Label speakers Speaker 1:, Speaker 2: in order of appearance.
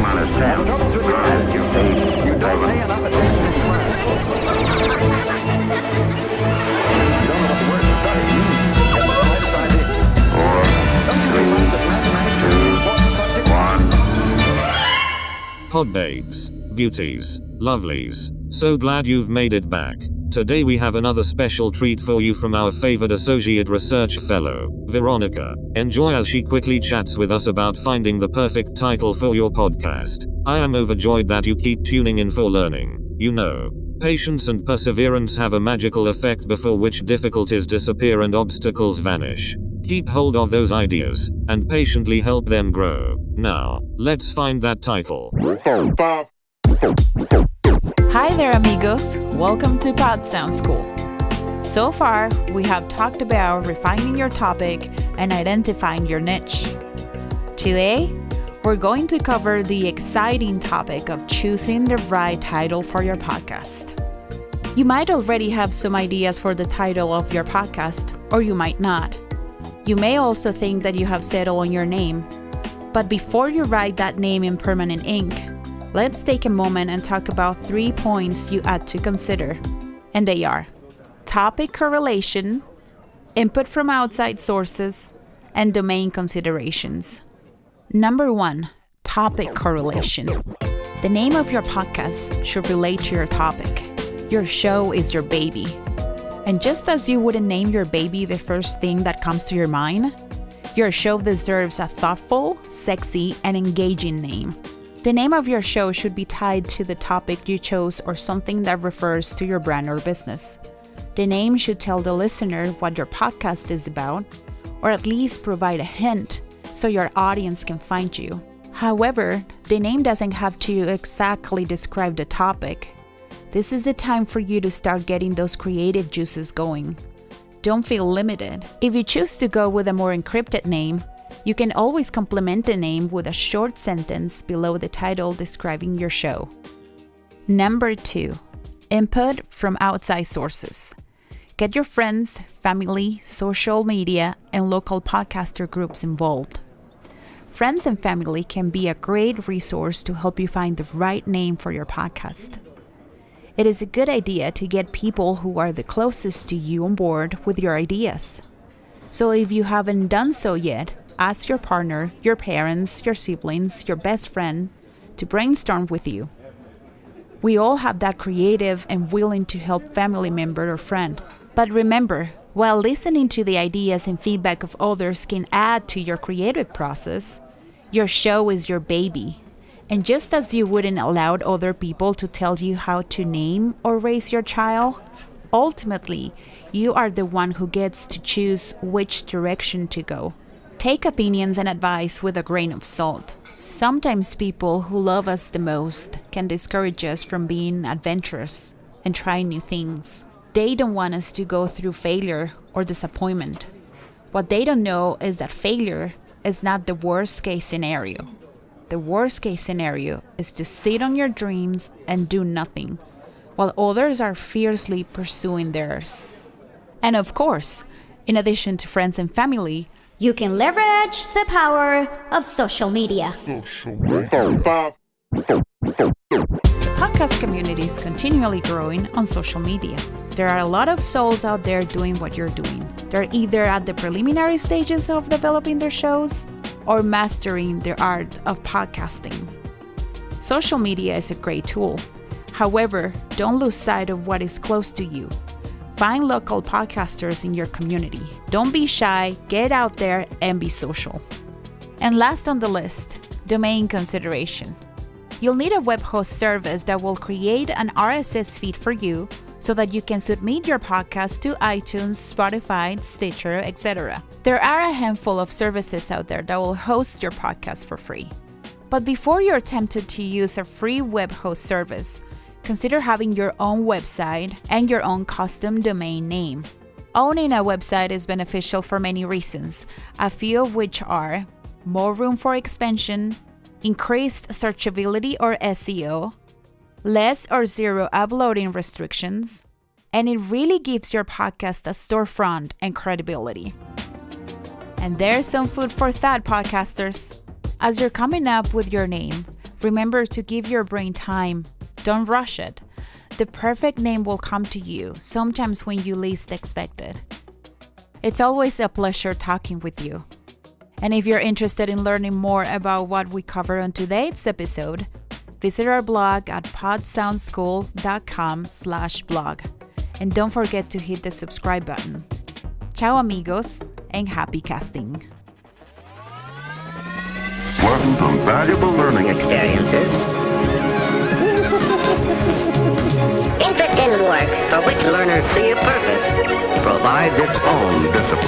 Speaker 1: minus 10, 9, 8, 7,
Speaker 2: Pod babes, beauties, lovelies, so glad you've made it back. Today we have another special treat for you from our favored associate research fellow, Veronica. Enjoy as she quickly chats with us about finding the perfect title for your podcast. I am overjoyed that you keep tuning in for learning. You know, patience and perseverance have a magical effect before which difficulties disappear and obstacles vanish. Keep hold of those ideas, and patiently help them grow. Now, let's find that title.
Speaker 3: Hi there amigos, welcome to Pod Sound School. So far, we have talked about refining your topic and identifying your niche. Today, we're going to cover the exciting topic of choosing the right title for your podcast. You might already have some ideas for the title of your podcast, or you might not. You may also think that you have settled on your name. But before you write that name in permanent ink, let's take a moment and talk about 3 points you ought to consider. And they are topic correlation, input from outside sources, and domain considerations. Number 1, topic correlation. The name of your podcast should relate to your topic. Your show is your baby. And just as you wouldn't name your baby the first thing that comes to your mind, your show deserves a thoughtful, sexy, and engaging name. The name of your show should be tied to the topic you chose or something that refers to your brand or business. The name should tell the listener what your podcast is about, or at least provide a hint so your audience can find you. However, the name doesn't have to exactly describe the topic. This is the time for you to start getting those creative juices going. Don't feel limited. If you choose to go with a more encrypted name, you can always complement the name with a short sentence below the title describing your show. Number 2, input from outside sources. Get your friends, family, social media, and local podcaster groups involved. Friends and family can be a great resource to help you find the right name for your podcast. It is a good idea to get people who are the closest to you on board with your ideas. So if you haven't done so yet, ask your partner, your parents, your siblings, your best friend to brainstorm with you. We all have that creative and willing to help family member or friend. But remember, while listening to the ideas and feedback of others can add to your creative process, your show is your baby. And just as you wouldn't allow other people to tell you how to name or raise your child, ultimately, you are the one who gets to choose which direction to go. Take opinions and advice with a grain of salt. Sometimes people who love us the most can discourage us from being adventurous and trying new things. They don't want us to go through failure or disappointment. What they don't know is that failure is not the worst case scenario. The worst case scenario is to sit on your dreams and do nothing, while others are fiercely pursuing theirs. And of course, in addition to friends and family,
Speaker 4: you can leverage the power of social media.
Speaker 3: The podcast community is continually growing on social media. There are a lot of souls out there doing what you're doing. They're either at the preliminary stages of developing their shows or mastering the art of podcasting. Social media is a great tool. However, don't lose sight of what is close to you. Find local podcasters in your community. Don't be shy, get out there and be social. And last on the list, domain consideration. You'll need a web host service that will create an RSS feed for you so that you can submit your podcast to iTunes, Spotify, Stitcher, etc. There are a handful of services out there that will host your podcast for free. But before you're tempted to use a free web host service, consider having your own website and your own custom domain name. Owning a website is beneficial for many reasons, a few of which are more room for expansion, increased searchability or SEO, less or zero uploading restrictions, and it really gives your podcast a storefront and credibility. And there's some food for thought, podcasters. As you're coming up with your name, Remember to give your brain time. Don't rush it. The perfect name will come to you, sometimes when you least expect it. It's always a pleasure talking with you. And if you're interested in learning more about what we cover on today's episode, visit our blog at podsoundschool.com/blog. And don't forget to hit the subscribe button. Ciao amigos, and happy casting.
Speaker 1: Wasn't some valuable learning experiences.
Speaker 5: Interest in work for which learners see a purpose provides its own discipline.